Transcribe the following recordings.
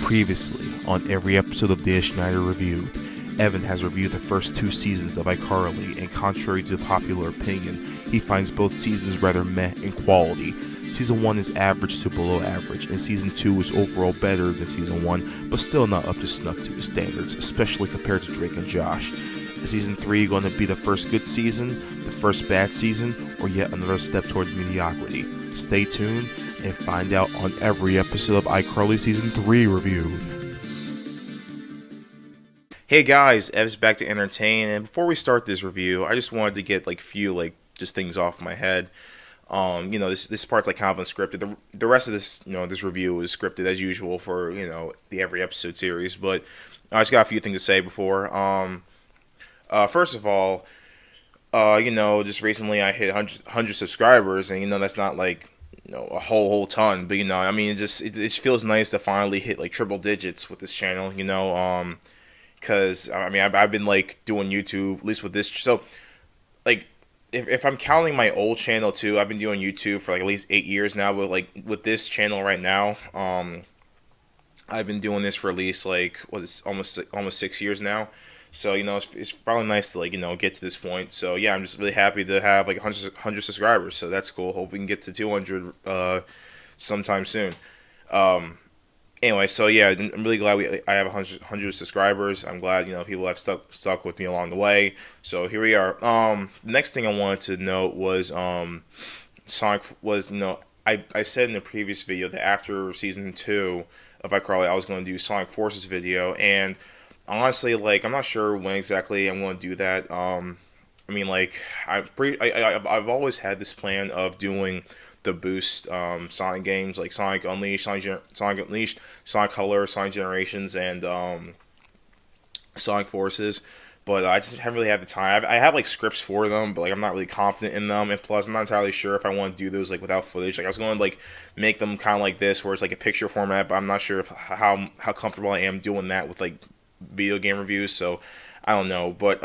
Previously, on every episode of Dan Schneider Reviewed, Evan has reviewed the first 2 seasons of iCarly, and contrary to popular opinion, he finds both seasons rather meh in quality. Season 1 is average to below average, and Season 2 is overall better than Season 1, but still not up to snuff to his standards, especially compared to Drake and Josh. Is Season 3 going to be the first good season, the first bad season, or yet another step towards mediocrity? Stay tuned and find out on every episode of iCarly Season 3 Reviewed. Hey guys, Ev's back to entertain, and before we start this review, I just wanted to get just things off my head. This part's kind of unscripted. The rest of this, this review is scripted as usual for, the every episode series, but I just got a few things to say before. First of all, just recently I hit 100 subscribers, and that's not a whole ton, but it just feels nice to finally hit triple digits with this channel, because I've been doing YouTube, at least with this, so if I'm counting my old channel too, I've been doing YouTube for at least 8 years now, but with this channel right now, I've been doing this for at least almost 6 years now. So it's probably nice to get to this point. So yeah, I'm just really happy to have 100 subscribers. So that's cool. Hope we can get to 200 sometime soon. Anyway, so yeah, I'm really glad I have 100 subscribers. I'm glad people have stuck with me along the way. So here we are. The next thing I wanted to note was Sonic was I said in the previous video that after season 2 of iCarly, I was going to do Sonic Forces video, and honestly, I'm not sure when exactly I'm going to do that. I've always had this plan of doing the boost Sonic games like Sonic Unleashed, Sonic Unleashed, Sonic Color, Sonic Generations, and Sonic Forces. But I just haven't really had the time. I have scripts for them, but I'm not really confident in them. And plus, I'm not entirely sure if I want to do those without footage. I was going to make them kind of like this, where it's a picture format. But I'm not sure how comfortable I am doing that with video game reviews. So I don't know. But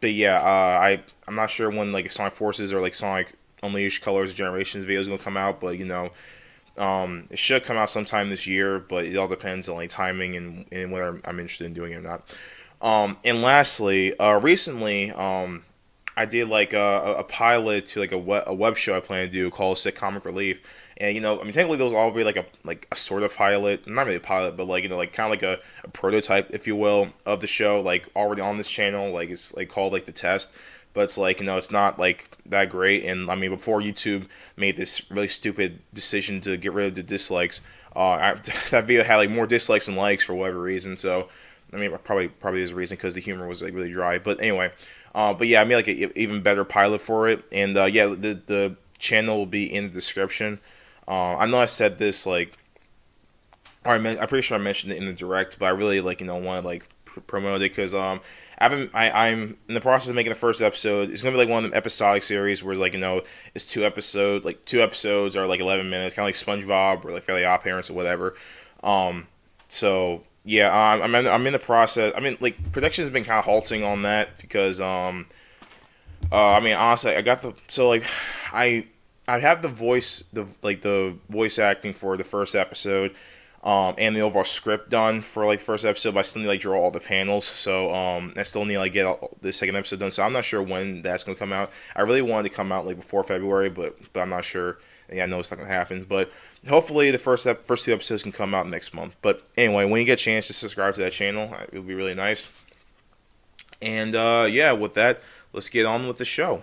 yeah, I'm not sure when Sonic Forces or Sonic Unleashed Colors Generations videos gonna come out. But it should come out sometime this year. But it all depends on timing and whether I'm interested in doing it or not. And lastly, recently, I did a pilot to a web show I plan to do called Sick Comic Relief, and technically those all be a sort of pilot, not really a pilot, but kind of a prototype, if you will, of the show, already on this channel, it's called the test, but it's it's not that great, and before YouTube made this really stupid decision to get rid of the dislikes, that video had more dislikes than likes for whatever reason, so. Probably there's a reason, because the humor was really dry. But anyway, but yeah, I made an even better pilot for it, and yeah, the channel will be in the description. I know I said this I'm pretty sure I mentioned it in the direct, but I really want to promote it, because I'm in the process of making the first episode. It's gonna be one of them episodic series where it's 2 episodes, 2 episodes are 11 minutes, kind of like SpongeBob or Fairly Odd Parents or whatever. So. Yeah, I'm in the process. Production has been kind of halting on that because, honestly, I got I have the voice acting for the first episode, and the overall script done for the first episode, but I still need to draw all the panels. So, I still need to get the second episode done. So I'm not sure when that's gonna come out. I really wanted to come out before February, but I'm not sure. Yeah, I know it's not gonna happen, but hopefully the first 2 episodes can come out next month. But anyway, when you get a chance to subscribe to that channel, it would be really nice. And yeah, with that, let's get on with the show.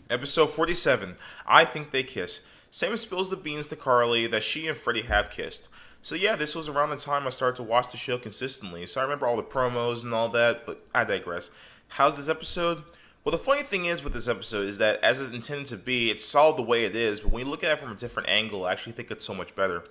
Episode 47. I Think They Kiss. Sam spills the beans to Carly that she and Freddie have kissed. So yeah, this was around the time I started to watch the show consistently, so I remember all the promos and all that, but I digress. How's this episode? Well, the funny thing is with this episode is that, as it's intended to be, it's solid the way it is, but when you look at it from a different angle, I actually think it's so much better.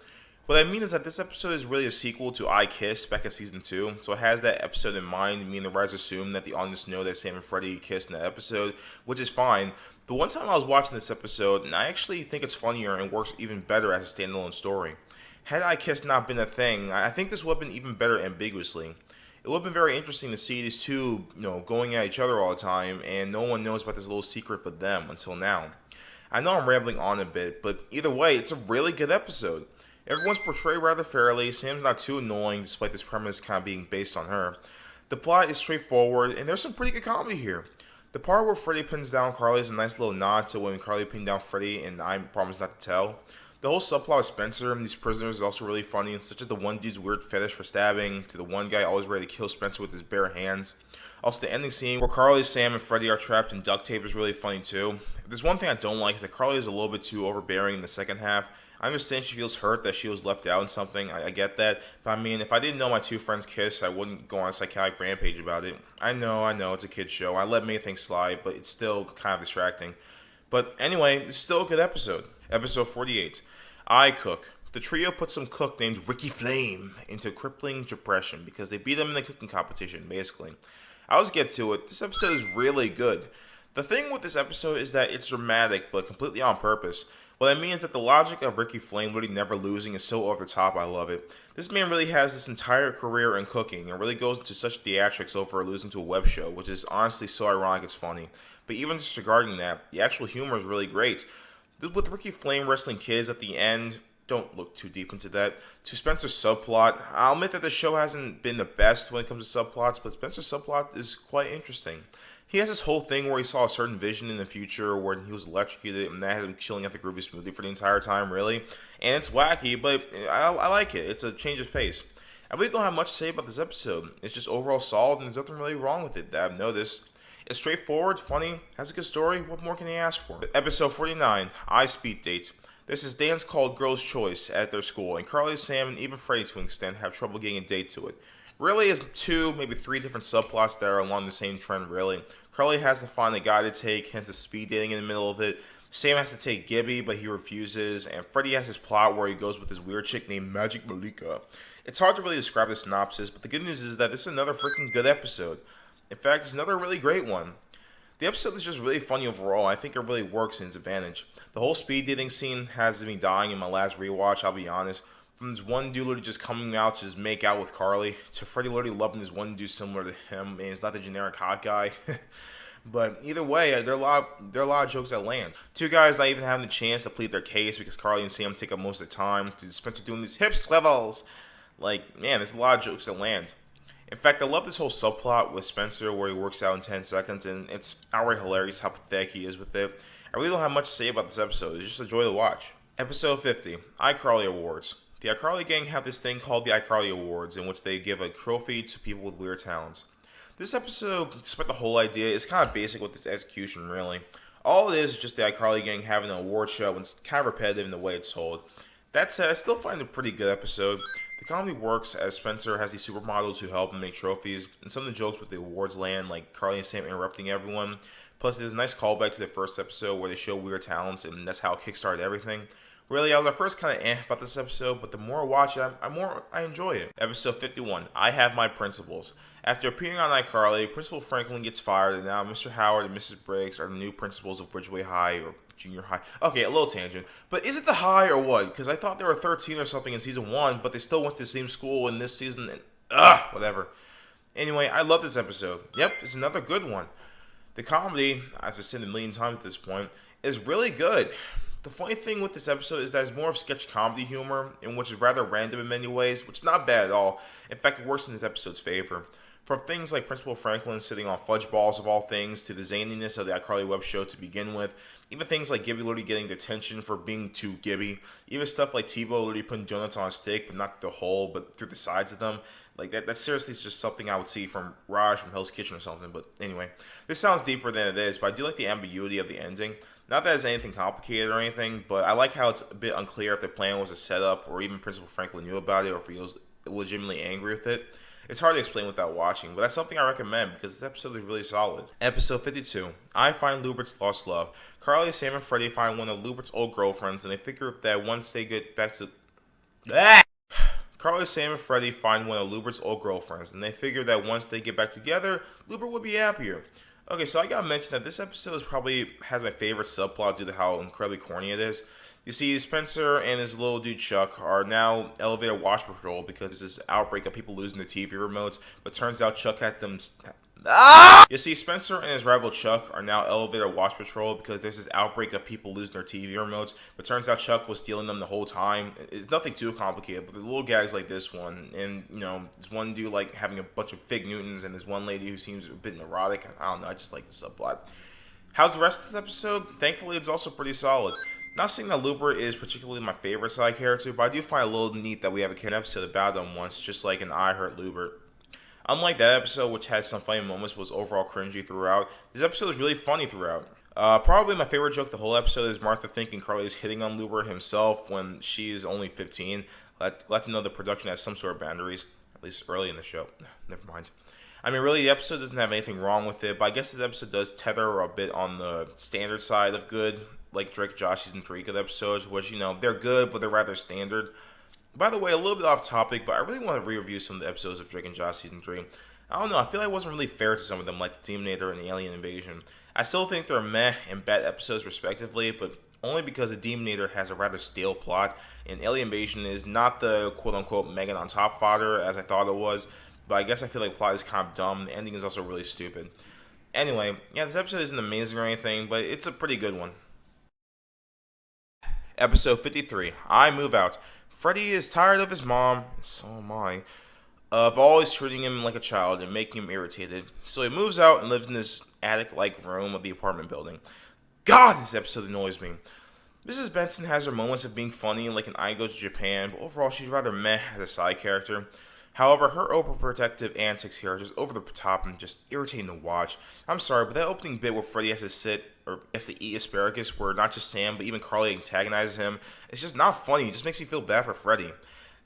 What I mean is that this episode is really a sequel to I Kiss back in Season 2, so it has that episode in mind. Me and the writers assume that the audience know that Sam and Freddie kissed in that episode, which is fine. But one time I was watching this episode, and I actually think it's funnier and works even better as a standalone story. Had I Kiss not been a thing, I think this would have been even better ambiguously. It would have been very interesting to see these two, going at each other all the time, and no one knows about this little secret but them until now. I know I'm rambling on a bit, but either way, it's a really good episode. Everyone's portrayed rather fairly. Sam's not too annoying, despite this premise kind of being based on her. The plot is straightforward, and there's some pretty good comedy here. The part where Freddy pins down Carly is a nice little nod to when Carly pinned down Freddy, and I promise not to tell. The whole subplot of Spencer and these prisoners is also really funny, such as the one dude's weird fetish for stabbing, to the one guy always ready to kill Spencer with his bare hands. Also, the ending scene where Carly, Sam, and Freddy are trapped in duct tape is really funny too. There's one thing I don't like is that Carly is a little bit too overbearing in the second half. I understand she feels hurt that she was left out in something. I get that. But I mean, if I didn't know my two friends kiss, I wouldn't go on a psychotic rampage about it. I know, it's a kid's show. I let many things slide, but it's still kind of distracting. But anyway, it's still a good episode. Episode 48. I Cook. The trio put some cook named Ricky Flame into crippling depression because they beat him in the cooking competition, basically. I'll just get to it. This episode is really good. The thing with this episode is that it's dramatic, but completely on purpose. What I mean is that the logic of Ricky Flame really never losing is so over the top, I love it. This man really has this entire career in cooking and really goes into such theatrics over losing to a web show, which is honestly so ironic it's funny. But even disregarding that, the actual humor is really great. With Ricky Flame wrestling kids at the end, don't look too deep into that. To Spencer's subplot, I'll admit that the show hasn't been the best when it comes to subplots, but Spencer's subplot is quite interesting. He has this whole thing where he saw a certain vision in the future where he was electrocuted and that had him chilling at the groovy smoothie for the entire time, really. And it's wacky, but I like it. It's a change of pace. I really don't have much to say about this episode. It's just overall solid and there's nothing really wrong with it that I've noticed. It's straightforward, funny, has a good story. What more can you ask for? Episode 49, I Speed Date. This is dance called Girl's Choice at their school, and Carly, Sam, and even Freddy to an extent have trouble getting a date to it. Really is 2, maybe 3 different subplots that are along the same trend, really. Carly has to find a guy to take, hence the speed dating in the middle of it. Sam has to take Gibby, but he refuses, and Freddy has his plot where he goes with this weird chick named Magic Malika. It's hard to really describe the synopsis, but the good news is that this is another freaking good episode. In fact, it's another really great one. The episode is just really funny overall. I think it really works in its advantage. The whole speed dating scene has me dying in my last rewatch, I'll be honest. From this one dude literally just coming out to just make out with Carly, to Freddy literally loving this one dude similar to him, and he's not the generic hot guy. But either way, there are a lot of jokes that land. 2 guys not even having the chance to plead their case because Carly and Sam take up most of the time, to Spencer doing these hip swivels. Like, man, there's a lot of jokes that land. In fact, I love this whole subplot with Spencer where he works out in 10 seconds, and it's outright hilarious how pathetic he is with it. I really don't have much to say about this episode. It's just a joy to watch. Episode 50, iCarly Awards. The iCarly gang have this thing called the iCarly Awards, in which they give a trophy to people with weird talents. This episode, despite the whole idea, is kind of basic with its execution, really. All it is just the iCarly gang having an award show, and it's kind of repetitive in the way it's told. That said, I still find it a pretty good episode. The comedy works as Spencer has these supermodels who help him make trophies, and some of the jokes with the awards land, like Carly and Sam interrupting everyone. Plus, there's a nice callback to the first episode where they show weird talents, and that's how it kickstarted everything. Really, I was at first kind of about this episode, but the more I watch it, I enjoy it. Episode 51, I Have My Principles. After appearing on iCarly, Principal Franklin gets fired, and now Mr. Howard and Mrs. Briggs are the new principals of Ridgeway High, or junior high. Okay, a little tangent. But is it the high or what? Because I thought they were 13 or something in season 1, but they still went to the same school in this season, and whatever. Anyway, I love this episode. Yep, it's another good one. The comedy, I've just said it a million times at this point, is really good. The funny thing with this episode is that it's more of sketch comedy humor, in which is rather random in many ways, which is not bad at all. In fact, it works in this episode's favor. From things like Principal Franklin sitting on fudge balls of all things, to the zaniness of the iCarly web show to begin with, even things like Gibby literally getting detention for being too Gibby, even stuff like Tebow literally putting donuts on a stick, but not through the hole, but through the sides of them. Like, that seriously is just something I would see from Raj from Hell's Kitchen or something. But anyway, this sounds deeper than it is, but I do like the ambiguity of the ending. Not that it's anything complicated or anything, but I like how it's a bit unclear if the plan was a setup, or even Principal Franklin knew about it, or if he was legitimately angry with it. It's hard to explain without watching, but that's something I recommend because this episode is really solid. Episode 52, I Find Lubert's Lost Love. Carly, Sam, and Freddy find one of Lubert's old girlfriends, and they figure that once they get back to... Carly, Sam, and Freddy find one of Lubert's old girlfriends, and they figure that once they get back together, Lubert would be happier. Okay, so I gotta mention that this episode probably has my favorite subplot due to how incredibly corny it is. You see, Spencer and his little dude Chuck are now elevator watch patrol because there's this outbreak of people losing their TV remotes, but turns out Chuck had them You see, Spencer and his rival Chuck are now elevator watch patrol because there's this outbreak of people losing their TV remotes. But turns out Chuck was stealing them the whole time. It's nothing too complicated, but the little gags like this one, and there's one dude like having a bunch of fig Newtons, and there's one lady who seems a bit neurotic. I don't know, I just like the subplot. How's the rest of this episode? Thankfully, it's also pretty solid. Not saying that Looper is particularly my favorite side character, but I do find it a little neat that we have a episode about him once, just like an I Heart Looper. Unlike that episode, which had some funny moments but was overall cringy throughout, this episode is really funny throughout. Probably my favorite joke the whole episode is Martha thinking Carly is hitting on Looper himself when she's only 15. Let to know the production has some sort of boundaries, at least early in the show. Never mind. I mean, really, the episode doesn't have anything wrong with it, but I guess this episode does tether a bit on the standard side of good, like Drake and Josh season 3 good episodes, which, they're good, but they're rather standard. By the way, a little bit off topic, but I really want to re-review some of the episodes of Drake and Josh Season 3. I don't know, I feel like it wasn't really fair to some of them, like the Demonator and the Alien Invasion. I still think they're meh and bad episodes respectively, but only because the Demonator has a rather stale plot, and Alien Invasion is not the quote-unquote Megan on top fodder as I thought it was, but I guess I feel like the plot is kind of dumb, the ending is also really stupid. Anyway, yeah, this episode isn't amazing or anything, but it's a pretty good one. Episode 53, I Move Out. Freddy is tired of his mom, so am I, of always treating him like a child and making him irritated. So he moves out and lives in this attic-like room of the apartment building. God, this episode annoys me. Mrs. Benson has her moments of being funny, like in I Go to Japan, but overall she's rather meh as a side character. However, her overprotective antics here are just over the top and just irritating to watch. I'm sorry, but that opening bit where Freddy has to sit, or has to eat asparagus, where not just Sam, but even Carly antagonizes him, it's just not funny. It just makes me feel bad for Freddy.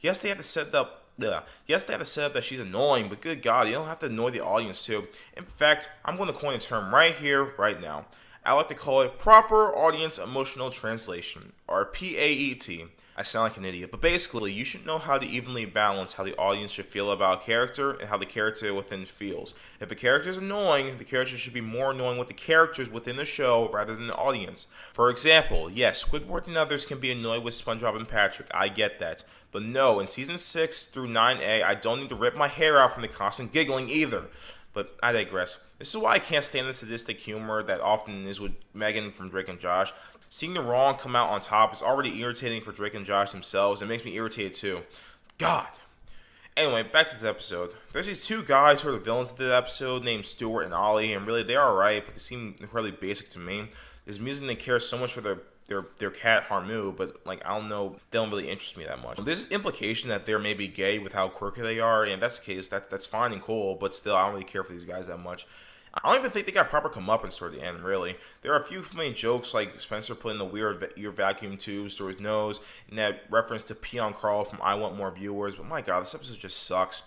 Yes, they have to set up that she's annoying, but good God, you don't have to annoy the audience too. In fact, I'm going to coin a term right here, right now. I like to call it proper audience emotional translation, or PAET. I sound like an idiot, but basically, you should know how to evenly balance how the audience should feel about a character and how the character within feels. If a character is annoying, the character should be more annoying with the characters within the show rather than the audience. For example, yes, Squidward and others can be annoyed with SpongeBob and Patrick, I get that. But no, in season 6 through 9A, I don't need to rip my hair out from the constant giggling either. But I digress. This is why I can't stand the sadistic humor that often is with Megan from Drake and Josh. Seeing the wrong come out on top is already irritating for Drake and Josh themselves. It makes me irritated too. God. Anyway, back to this episode. There's these two guys who are the villains of the episode named Stuart and Ollie, and really they're alright, but they seem incredibly basic to me. It's amusing they care so much for their cat Harmu, but like I don't know, they don't really interest me that much. There's this implication that they're maybe gay with how quirky they are, and if that's the case, that's fine and cool, but still I don't really care for these guys that much. I don't even think they got proper comeuppance toward the end, really. There are a few funny jokes, like Spencer putting the weird ear vacuum tubes through his nose, and that reference to Pee on Carl from I Want More Viewers, but my god, this episode just sucks.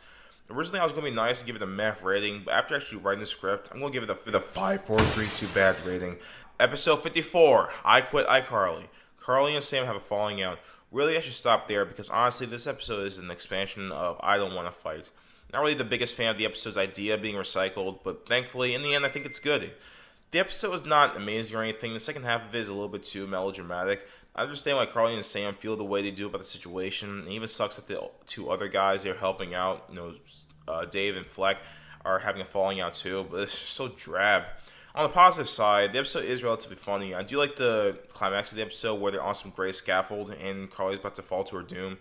Originally, I was going to be nice and give it a meh rating, but after actually writing the script, I'm going to give it a 5, 4, 3, 2 bad rating. Episode 54, I Quit iCarly. Carly and Sam have a falling out. Really, I should stop there, because honestly, this episode is an expansion of I Don't Want to Fight. Not really the biggest fan of the episode's idea being recycled, but thankfully, in the end, I think it's good. The episode is not amazing or anything. The second half of it is a little bit too melodramatic. I understand why Carly and Sam feel the way they do about the situation. It even sucks that the two other guys they're helping out, Dave and Fleck, are having a falling out too, but it's just so drab. On the positive side, the episode is relatively funny. I do like the climax of the episode where they're on some gray scaffold and Carly's about to fall to her doom.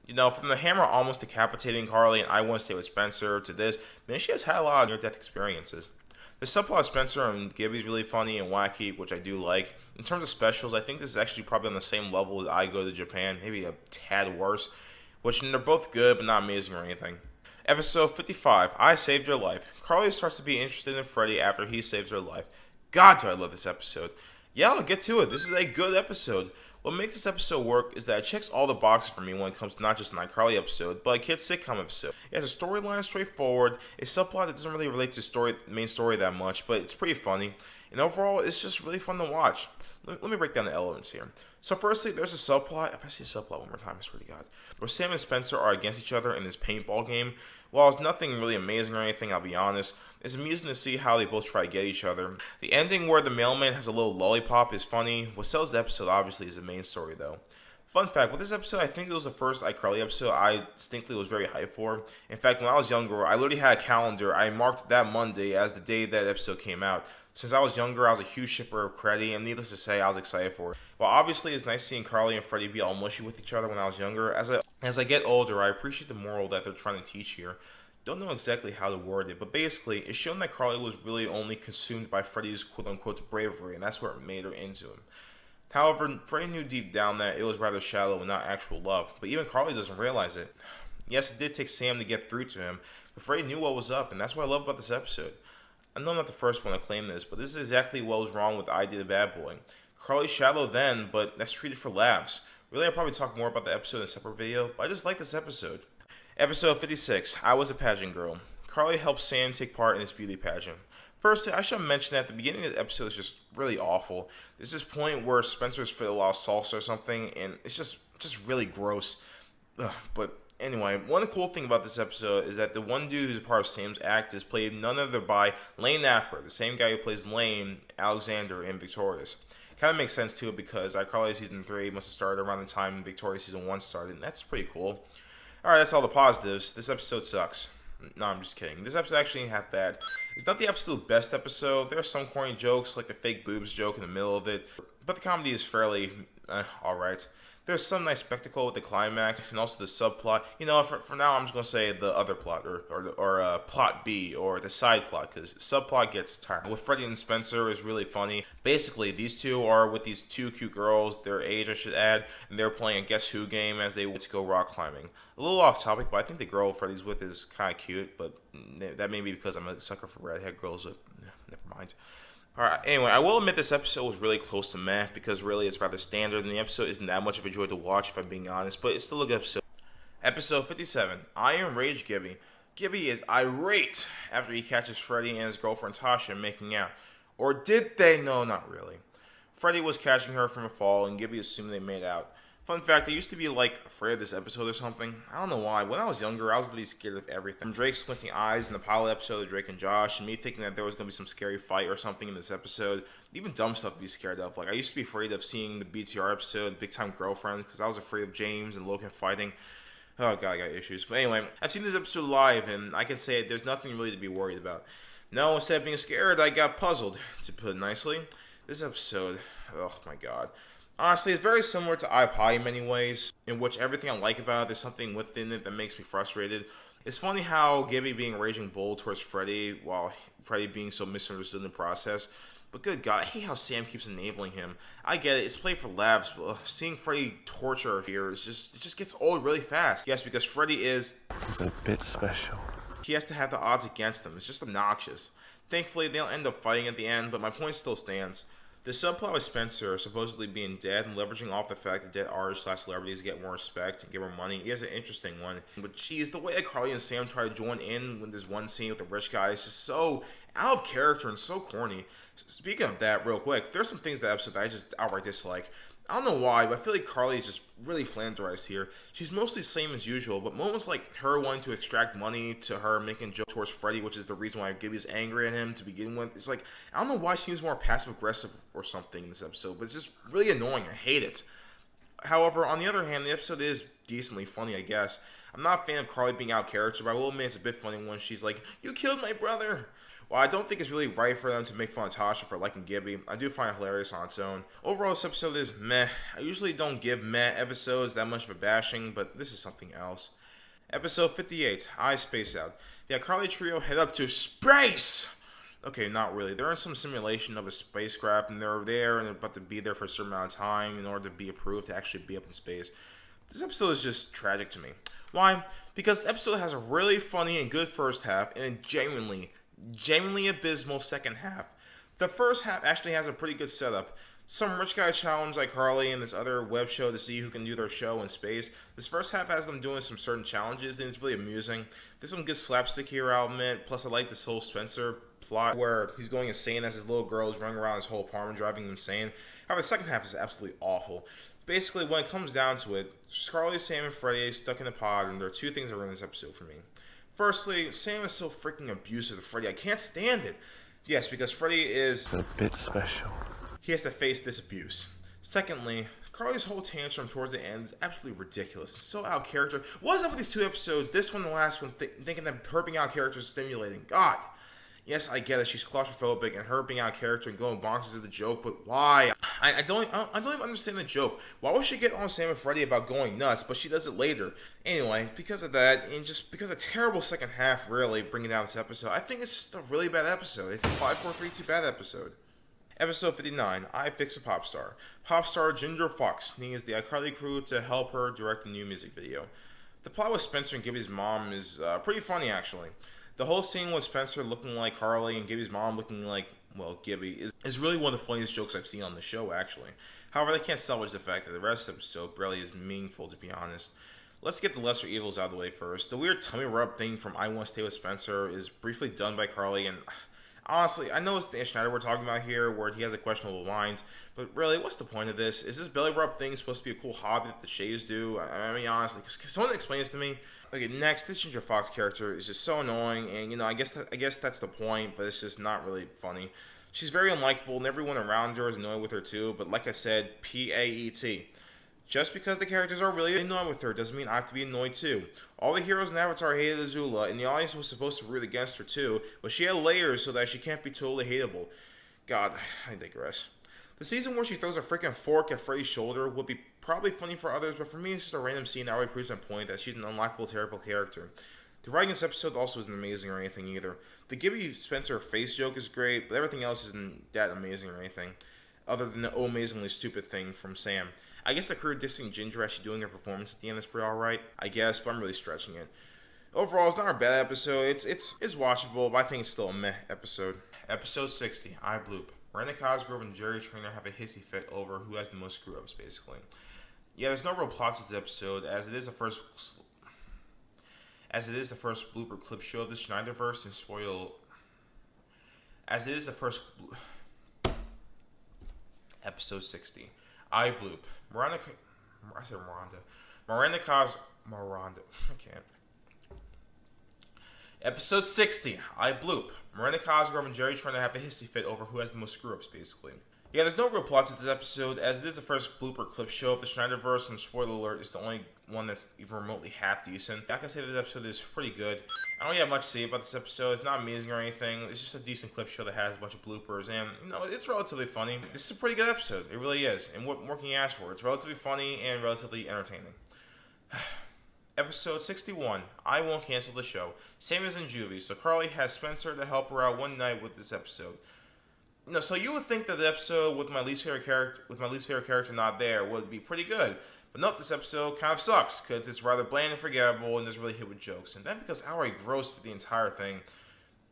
From the hammer almost decapitating Carly and I Want to Stay with Spencer to this, man, she has had a lot of near-death experiences. The subplot of Spencer and Gibby's really funny and wacky, which I do like. In terms of specials, I think this is actually probably on the same level as I Go to Japan, maybe a tad worse, which they're both good but not amazing or anything. Episode 55, I Saved Your Life. Carly starts to be interested in Freddy after he saves her life. God, do I love this episode. Yeah, I'll get to it. This is a good episode. What makes this episode work is that it checks all the boxes for me when it comes to not just an iCarly episode, but a kid's sitcom episode. It has a storyline straightforward, a subplot that doesn't really relate to the main story that much, but it's pretty funny. And overall, it's just really fun to watch. Let me break down the elements here. So firstly, there's a subplot. If I see a subplot one more time, I swear to God. Where Sam and Spencer are against each other in this paintball game. While it's nothing really amazing or anything, I'll be honest, it's amusing to see how they both try to get each other. The ending where the mailman has a little lollipop is funny. What sells the episode, obviously, is the main story, though. Fun fact, with this episode, I think it was the first iCarly episode I distinctly was very hyped for. In fact, when I was younger, I literally had a calendar. I marked that Monday as the day that episode came out. Since I was younger, I was a huge shipper of Freddy, and needless to say, I was excited for it. While obviously it's nice seeing Carly and Freddy be all mushy with each other when I was younger, as I get older, I appreciate the moral that they're trying to teach here. Don't know exactly how to word it, but basically, it's shown that Carly was really only consumed by Freddy's quote-unquote bravery, and that's what made her into him. However, Freddy knew deep down that it was rather shallow and not actual love, but even Carly doesn't realize it. Yes, it did take Sam to get through to him, but Freddy knew what was up, and that's what I love about this episode. I know I'm not the first one to claim this, but this is exactly what was wrong with ID the Bad Boy. Carly's shallow then, but that's treated for laughs. Really, I'll probably talk more about the episode in a separate video, but I just like this episode. Episode 56, I Was a Pageant Girl. Carly helps Sam take part in this beauty pageant. Firstly, I should mention that the beginning of the episode is just really awful. There's this point where Spencer's fit a lot of salsa or something, and it's just really gross. But anyway, one cool thing about this episode is that the one dude who's a part of Sam's act is played none other by Lane Napper, the same guy who plays Lane Alexander in Victorious. Kind of makes sense too because iCarly season 3 must have started around the time Victorious season 1 started, and that's pretty cool. Alright, that's all the positives. This episode sucks. No, I'm just kidding. This episode actually ain't half bad. It's not the absolute best episode. There are some corny jokes, like the fake boobs joke in the middle of it, but the comedy is fairly alright. There's some nice spectacle with the climax and also the subplot. You know, for now, I'm just going to say the other plot, or plot B, or the side plot, because subplot gets tired. With Freddy and Spencer is really funny. Basically, these two are with these two cute girls, their age I should add, and they're playing a Guess Who game as they went to go rock climbing. A little off topic, but I think the girl Freddy's with is kind of cute, but that may be because I'm a sucker for redhead girls, but never mind. Alright, anyway, I will admit this episode was really close to meh, because really it's rather standard, and the episode isn't that much of a joy to watch, if I'm being honest, but it's still a good episode. Episode 57, Iron Rage Gibby. Gibby is irate after he catches Freddy and his girlfriend Tasha making out. Or did they? No, not really. Freddy was catching her from a fall, and Gibby assumed they made out. Fun fact, I used to be, afraid of this episode or something. I don't know why. When I was younger, I was really scared of everything. From Drake's squinting eyes in the pilot episode of Drake and Josh, and me thinking that there was going to be some scary fight or something in this episode. Even dumb stuff to be scared of. I used to be afraid of seeing the BTR episode, Big Time Girlfriend, because I was afraid of James and Logan fighting. Oh god, I got issues. But anyway, I've seen this episode live, and I can say there's nothing really to be worried about. No, instead of being scared, I got puzzled, to put it nicely. This episode, oh my god. Honestly, it's very similar to iPie in many ways, in which everything I like about it, there's something within it that makes me frustrated. It's funny how Gibby being raging bold towards Freddy, while Freddy being so misunderstood in the process. But good god, I hate how Sam keeps enabling him. I get it, it's played for laughs, but seeing Freddy torture here, it just gets old really fast. Yes, because Freddy is a bit special. He has to have the odds against him. It's just obnoxious. Thankfully, they don't end up fighting at the end, but my point still stands. The subplot with Spencer supposedly being dead and leveraging off the fact that dead artists/celebrities get more respect and give her money is an interesting one. But geez, the way that Carly and Sam try to join in with this one scene with the rich guy is just so out of character and so corny. Speaking of that, real quick, there's some things in that episode that I just outright dislike. I don't know why, but I feel like Carly is just really flanderized here. She's mostly same as usual, but moments like her wanting to extract money to her making jokes towards Freddy, which is the reason why Gibby's angry at him to begin with. It's I don't know why she seems more passive-aggressive or something in this episode, but it's just really annoying. I hate it. However, on the other hand, the episode is decently funny, I guess. I'm not a fan of Carly being out of character, but I will admit it's a bit funny when she's like, "You killed my brother!" While I don't think it's really right for them to make fun of Tasha for liking Gibby, I do find it hilarious on its own. Overall, this episode is meh. I usually don't give meh episodes that much of a bashing, but this is something else. Episode 58, I Space Out. The iCarly trio head up to space! Okay, not really. They're in some simulation of a spacecraft, and they're there, and they're about to be there for a certain amount of time in order to be approved to actually be up in space. This episode is just tragic to me. Why? Because the episode has a really funny and good first half, and a genuinely abysmal second half. The first half actually has a pretty good setup. Some rich guy challenge like Carly and this other web show to see who can do their show in space. This first half has them doing some certain challenges, and it's really amusing. There's some good slapstick here, I'll admit. Plus, I like this whole Spencer plot where he's going insane as his little girl is running around his whole apartment driving him insane. However, the second half is absolutely awful. Basically, when it comes down to it, Carly, Sam, and Freddy stuck in a pod, and there are two things that ruin this episode for me. Firstly, Sam is so freaking abusive to Freddy. I can't stand it. Yes, because Freddy is a bit special. He has to face this abuse. Secondly, Carly's whole tantrum towards the end is absolutely ridiculous. It's so out of character. What is up with these two episodes, this one and the last one, thinking that her being out of character is stimulating? God. Yes, I get it. She's claustrophobic, and her being out of character and going bonkers is the joke. But why? I don't even understand the joke. Why would she get on Sam and Freddy about going nuts, but she does it later? Anyway, because of that, and just because of the terrible second half, really bringing down this episode, I think it's just a really bad episode. It's a 5, 4, 3, 2 bad episode. Episode 59, I Fix a Pop Star. Pop star Ginger Fox needs the iCarly crew to help her direct a new music video. The plot with Spencer and Gibby's mom is pretty funny, actually. The whole scene with Spencer looking like Carly and Gibby's mom looking like, well, Gibby, is really one of the funniest jokes I've seen on the show, actually. However, they can't salvage the fact that the rest of the episode barely is meaningful, to be honest. Let's get the lesser evils out of the way first. The weird tummy rub thing from I Want to Stay with Spencer is briefly done by Carly, and honestly, I know it's Dan Schneider we're talking about here, where he has a questionable lines, but really, what's the point of this? Is this belly rub thing supposed to be a cool hobby that the Shays do? I mean, honestly, can someone explain this to me? Okay, next, this Ginger Fox character is just so annoying, and I guess that's the point, but it's just not really funny. She's very unlikable, and everyone around her is annoyed with her too, but like I said, PAET. Just because the characters are really annoyed with her doesn't mean I have to be annoyed too. All the heroes in Avatar hated Azula, and the audience was supposed to root against her too, but she had layers so that she can't be totally hateable. God, I digress. The season where she throws a freaking fork at Freddy's shoulder would be probably funny for others, but for me it's just a random scene that already proves my point that she's an unlikable, terrible character. The writing in this episode also isn't amazing or anything either. The Gibby Spencer face joke is great, but everything else isn't that amazing or anything, other than the amazingly stupid thing from Sam. I guess the crew dissing Ginger actually doing her performance at the end is pretty alright, I guess, but I'm really stretching it. Overall, it's not a bad episode. It's watchable, but I think it's still a meh episode. Episode 60, I Bloop. Miranda Cosgrove and Jerry Trainer have a hissy fit over who has the most screw-ups, basically. Yeah, there's no real plot to this episode, as it is the first blooper clip show of the Schneiderverse and spoil. As it is the first. Episode 60. I Bloop. Miranda. I can't. Episode 60. I Bloop. Miranda Cosgrove and Jerry trying to have a hissy fit over who has the most screw-ups, basically. Yeah, there's no real plot to this episode, as it is the first blooper clip show of the Schneiderverse, and spoiler alert, it's the only one that's even remotely half decent. I can say that this episode is pretty good. I don't really have much to say about this episode. It's not amazing or anything. It's just a decent clip show that has a bunch of bloopers, and it's relatively funny. This is a pretty good episode. It really is. And what more can you ask for? It's relatively funny and relatively entertaining. Episode 61, I Won't Cancel the Show. Same as in Juvie, so Carly has Spencer to help her out one night with this episode. So you would think that the episode with my least favorite character not there would be pretty good. But nope, this episode kind of sucks, because it's rather bland and forgettable and doesn't really hit with jokes. And then because I already grossed through the entire thing,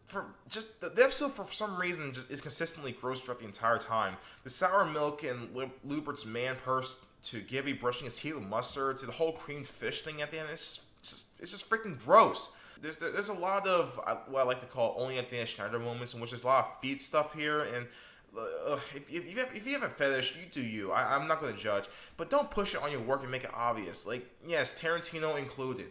for just the episode for some reason just is consistently gross throughout the entire time. The sour milk and Lubert's man purse to Gibby brushing his teeth with mustard to the whole creamed fish thing at the end, it's just freaking gross. There's a lot of what I like to call only at Dan Schneider moments in which there's a lot of feet stuff here, and if you have a fetish, you do you. I'm not going to judge, but don't push it on your work and make it obvious. Like, yes, Tarantino included.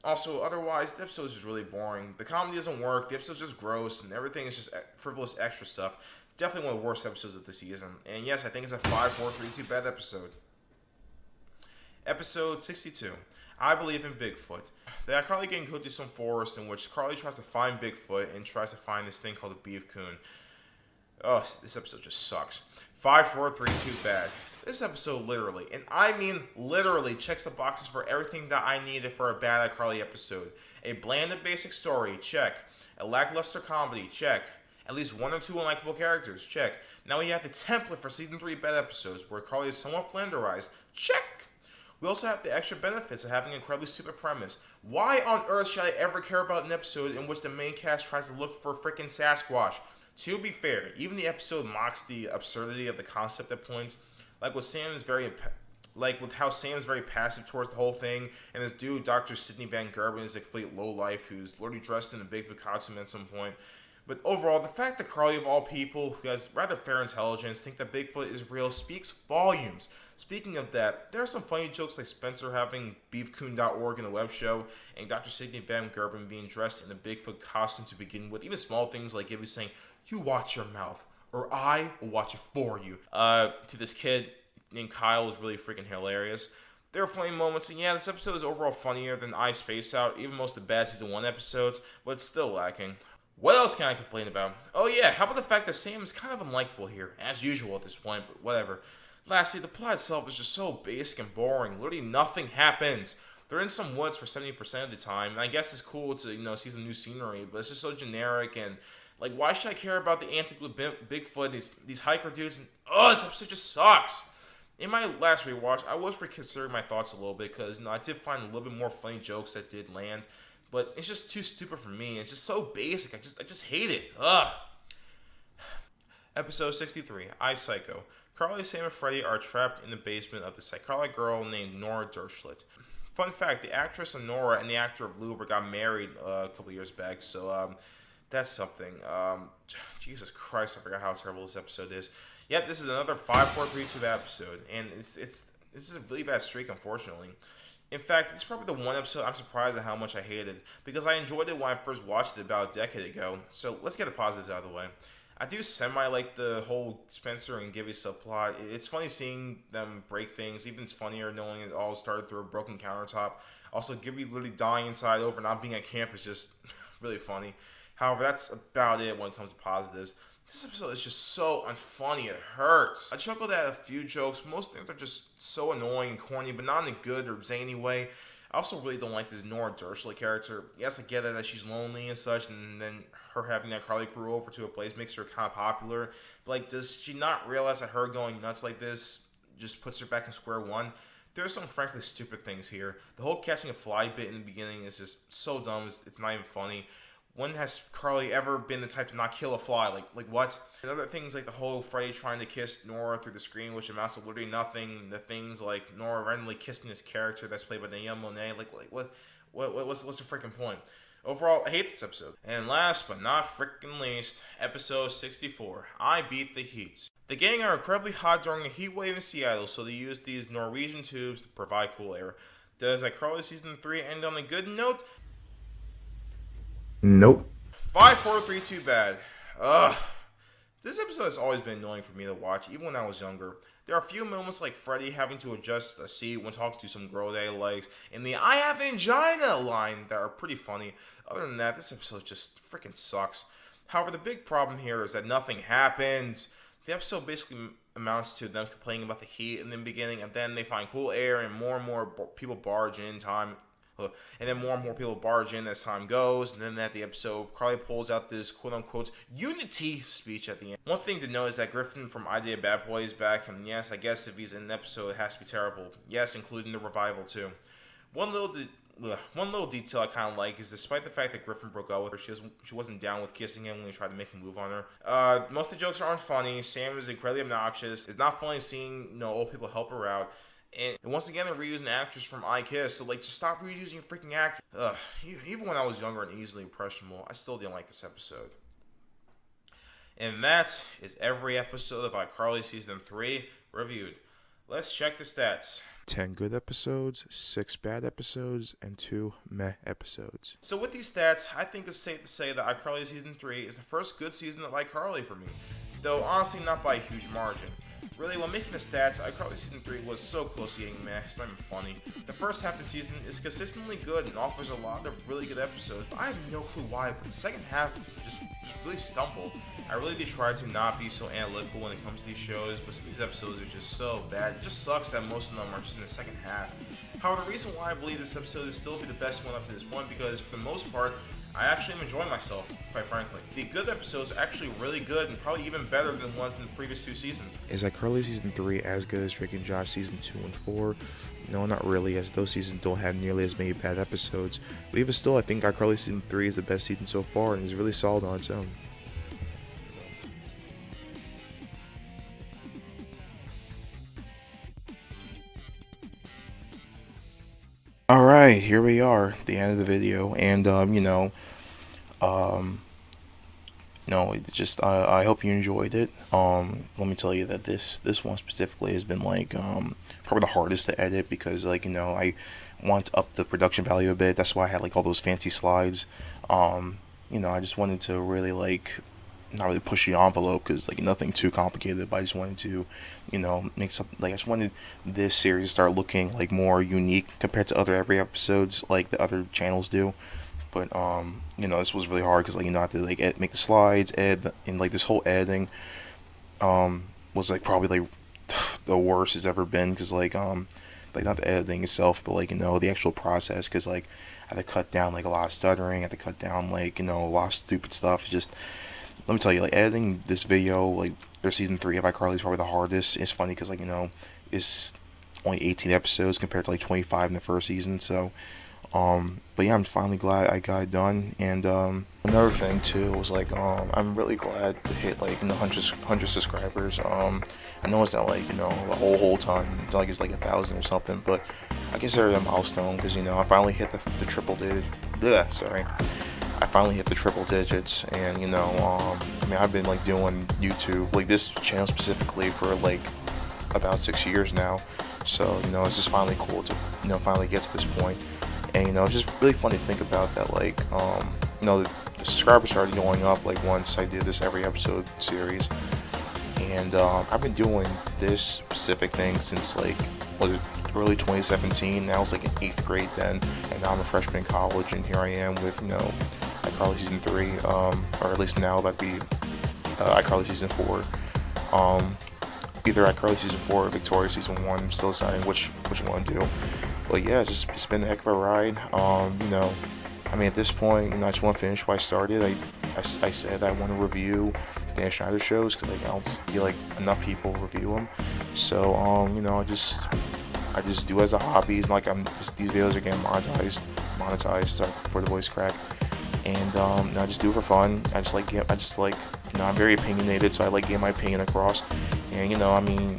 Also, otherwise, the episode is just really boring. The comedy doesn't work, the episode's just gross, and everything is just frivolous extra stuff. Definitely one of the worst episodes of the season. And yes, I think it's a 5, 4, 3, 2 bad episode. Episode 62. I Believe in Bigfoot. The iCarly gang go through some forest in which Carly tries to find Bigfoot and tries to find this thing called a beef coon. Oh, this episode just sucks. 5, 4, 3, 2 bad. This episode literally, and I mean literally, checks the boxes for everything that I needed for a bad iCarly episode. A bland and basic story, check. A lackluster comedy, check. At least 1 or 2 unlikable characters, check. Now we have the template for season 3 bad episodes where Carly is somewhat flanderized, check. We also have the extra benefits of having an incredibly stupid premise. Why on earth should I ever care about an episode in which the main cast tries to look for frickin' Sasquatch? To be fair, even the episode mocks the absurdity of the concept at points, like with how Sam's very passive towards the whole thing, and this dude, Dr. Sidney Van Gerben, is a complete lowlife who's literally dressed in a Bigfoot costume at some point. But overall, the fact that Carly, of all people, who has rather fair intelligence, think that Bigfoot is real speaks volumes. Speaking of that, there are some funny jokes like Spencer having beefcoon.org in the web show, and Dr. Sidney Van Gerben being dressed in a Bigfoot costume to begin with. Even small things like Gibby saying, "You watch your mouth, or I will watch it for you." To this kid, named Kyle was really freaking hilarious. There are funny moments, and yeah, this episode is overall funnier than I Space Out, even most of the bad season 1 episodes, but it's still lacking. What else can I complain about? Oh yeah, how about the fact that Sam is kind of unlikable here, as usual at this point, but whatever. Lastly, the plot itself is just so basic and boring. Literally nothing happens. They're in some woods for 70% of the time, and I guess it's cool to see some new scenery, but it's just so generic and like, why should I care about the antics with Bigfoot, these hiker dudes? And this episode just sucks. In my last rewatch, I was reconsidering my thoughts a little bit because I did find a little bit more funny jokes that did land, but it's just too stupid for me. It's just so basic. I just hate it. Ugh. Episode 63, I Psycho. Carly, Sam, and Freddy are trapped in the basement of the psychotic girl named Nora Dershlit. Fun fact, the actress of Nora and the actor of Luber got married a couple years back, so that's something. Jesus Christ, I forgot how terrible this episode is. Yep, this is another 5-4-3-2 episode, and this is a really bad streak, unfortunately. In fact, it's probably the one episode I'm surprised at how much I hated, because I enjoyed it when I first watched it about a decade ago. So let's get the positives out of the way. I do semi like the whole Spencer and Gibby subplot. It's funny seeing them break things. Even it's funnier knowing it all started through a broken countertop. Also, Gibby literally dying inside over not being at camp is just really funny. However, that's about it when it comes to positives. This episode is just so unfunny, it hurts. I chuckled at a few jokes. Most things are just so annoying and corny, but not in a good or zany way. I also really don't like this Nora Dershlit character. Yes, I get that she's lonely and such, and then her having that Carly crew over to a place makes her kind of popular. But, like, does she not realize that her going nuts like this just puts her back in square one? There are some frankly stupid things here. The whole catching a fly bit in the beginning is just so dumb, it's not even funny. When has Carly ever been the type to not kill a fly? Like what? And other things like the whole Freddy trying to kiss Nora through the screen, which amounts to literally nothing. The things like Nora randomly kissing this character that's played by Danielle Monet. Like what's the freaking point? Overall, I hate this episode. And last but not freaking least, episode 64, I Beat the Heat. The gang are incredibly hot during a heat wave in Seattle, so they use these Norwegian tubes to provide cool air. Does iCarly season 3 end on a good note? Nope. 5, 4, 3, 2, bad. Ugh. This episode has always been annoying for me to watch, even when I was younger. There are a few moments like Freddy having to adjust a seat when talking to some girl that he likes, and the I have angina line that are pretty funny. Other than that, this episode just freaking sucks. However, the big problem here is that nothing happened. The episode basically amounts to them complaining about the heat in the beginning, and then they find cool air, and more people barge in time. And then more and more people barge in as time goes. And then at the episode, Carly pulls out this quote-unquote unity speech at the end. One thing to note is that Griffin from Idea Bad Boy is back. And yes, I guess if he's in an episode, it has to be terrible. Yes, including the revival too. One little detail I kind of like is despite the fact that Griffin broke up with her, she wasn't down with kissing him when he tried to make a move on her. Most of the jokes aren't funny. Sam is incredibly obnoxious. It's not funny seeing old people help her out. And once again, they're reusing actors from iKiss, so like, just stop reusing your freaking actors. Even when I was younger and easily impressionable, I still didn't like this episode. And that is every episode of iCarly Season 3 reviewed. Let's check the stats. 10 good episodes, 6 bad episodes, and 2 meh episodes. So with these stats, I think it's safe to say that iCarly Season 3 is the first good season of iCarly for me. Though honestly, not by a huge margin. Really, when making the stats, iCarly Season 3 was so close to getting meh, it's not even funny. The first half of the season is consistently good and offers a lot of really good episodes, but I have no clue why, but the second half just really stumbled. I really did try to not be so analytical when it comes to these shows, but some of these episodes are just so bad. It just sucks that most of them are just in the second half. However, the reason why I believe this episode is still be the best one up to this point, because for the most part, I actually am enjoying myself, quite frankly. The good episodes are actually really good and probably even better than ones in the previous 2 seasons. Is iCarly Season 3 as good as Drake and Josh Season 2 and 4? No, not really, as those seasons don't have nearly as many bad episodes. But even still, I think iCarly Season 3 is the best season so far and is really solid on its own. Alright, here we are, the end of the video, and it's just I hope you enjoyed it. Let me tell you that this one specifically has been like probably the hardest to edit because I want to up the production value a bit. That's why I had like all those fancy slides. I just wanted to really not really push the envelope because like nothing too complicated, but I just wanted to, make something like I just wanted this series to start looking like more unique compared to other every episodes like the other channels do. But this was really hard because like I had to like make the slides, and like this whole editing was like probably like the worst it's ever been because like not the editing itself, but like the actual process because like I had to cut down like a lot of stuttering, I had to cut down like a lot of stupid stuff. It's just let me tell you, like editing this video, like their season 3 of iCarly is probably the hardest. It's funny because like it's only 18 episodes compared to like 25 in the first season. So, but yeah, I'm finally glad I got it done. And another thing too was like I'm really glad to hit like 100 subscribers. I know it's not like the whole ton. It's not like it's like 1,000 or something, but I consider it a milestone because I finally hit the triple digit. Bleh, sorry. I finally hit the triple digits, and I've been like doing YouTube, like this channel specifically, for like about 6 years now. So it's just finally cool to finally get to this point, and it's just really fun to think about that. Like the subscribers started going up like once I did this every episode series, and I've been doing this specific thing since like early 2017. Now I was like in 8th grade then, and now I'm a freshman in college, and here I am with iCarly season 3, or at least now about to be iCarly season 4. Either iCarly season 4 or Victoria season 1. I'm still deciding which one to do. But yeah, it's been a heck of a ride. At this point, I just want to finish what I started. I said I want to review Dan Schneider shows because like I don't feel like enough people review them. So I just do it as a hobby. It's not like these videos are getting monetized. Sorry for the voice crack. And I just do it for fun. I'm very opinionated, so I like getting my opinion across. And I'm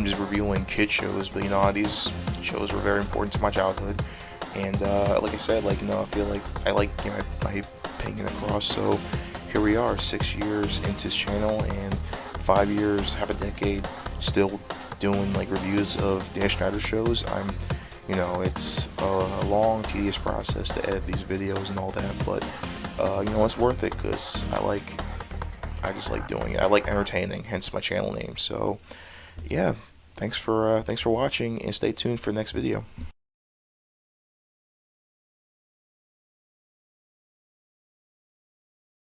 just reviewing kid shows, but these shows were very important to my childhood. And like I said, I feel like I like getting my opinion across. So here we are, 6 years into this channel, and 5 years, half a decade, still doing like reviews of Dan Schneider shows. It's a long, tedious process to edit these videos and all that, but it's worth it because I just like doing it. I like entertaining, hence my channel name. So yeah, thanks for watching, and stay tuned for the next video.